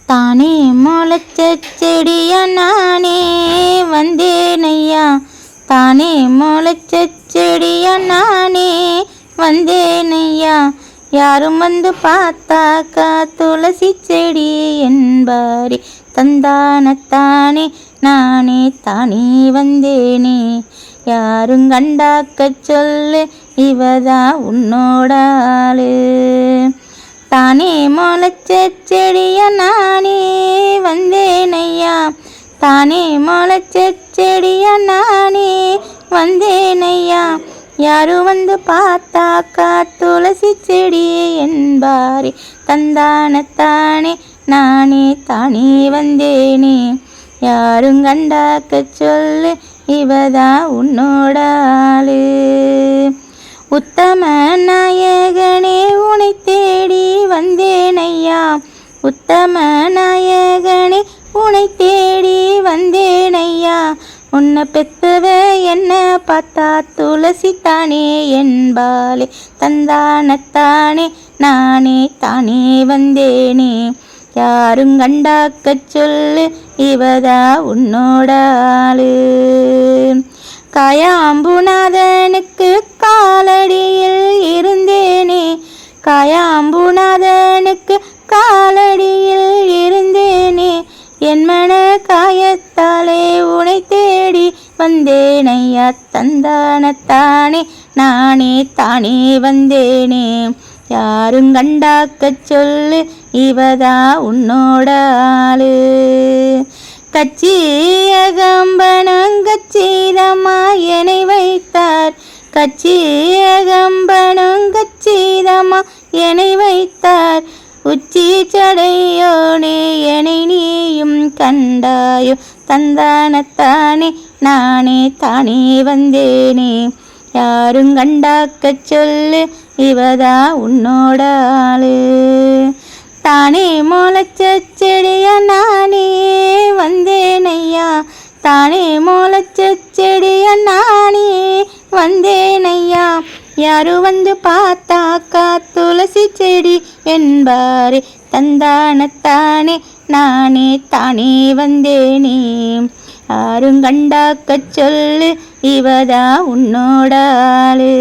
தானே முளைச்ச செடியா நானே வந்தேனையா, தானே முளைச்ச செடியா நானே வந்தேனையா. யாரும் வந்து பார்த்தாக்கா துளசி செடி என்பாரே, தந்தானத்தானே நானே தானே வந்தேனே. யாரும் கண்டாக்க சொல்லு இவதா உன்னோட ஆளு. தானே முளைச்ச செடியா நானே வந்தேனையா, தானே முளைச்ச செடியா நானே வந்தேனையா. யாரும் வந்து பார்த்தாக்கா துளசி செடி என்பாரே, தந்தானத்தானே நானே தானே வந்தேனே. யாரும் கண்டாக்க சொல்லு இவதா உன்னோட ஆளு. உத்தம நாயகனே உனை தேடி வந்தேனையா, உத்தம நாயகனே உனை தேடி வந்தேனையா. உன்னை பெத்தவ என்ன பார்த்தா துளசி தானே என்பாளே, தந்தானத்தானே நானே தானே வந்தேனே. யாரும் கண்டாக்க சொல்லு இவதா உன்னோட ஆளு. காயாம்புநாதனுக்கு காலடியில் இருந்தேனே, காயாம்புநாதனுக்கு காலடியில் இருந்தேனே. என் மன காயத்தாலே உனை தேடி வந்தேனையா, தந்தானத்தானே நானே தானே வந்தேனே. யாரும் கண்டாக்க சொல்லு இவதா உன்னோட ஆளு. கச்சியகம்பனங்கச்சீதமாயனை வைத்தார், கச்சியகம்பனங்கச்சீதமா என்னை வைத்தார். உச்சி சடையோனே என்னை நீயும் கண்டாயோ, தந்தானத்தானே நானே தானே வந்தேனே. யாரும் கண்டாக்க சொல்லு இவதா உன்னோட ஆளு. தானே முளைச்ச செடியா நானே வந்தேனையா, தானே முளைச்ச செடியா நானே வந்தேனையா. யாரும் வந்து பார்த்தாக்கா துளசி செடி என்பாரே, தந்தானத்தானே நானே தானே வந்தேனே. யாரும் கண்டாக்க சொல்லு இவதா உன்னோட ஆளு.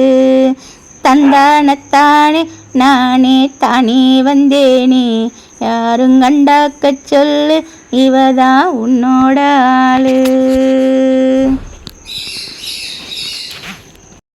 தந்தானத்தானே நானே தானே வந்தேனே. யாரும் கண்டாக்க சொல்லு இவதா உன்னோட ஆளு.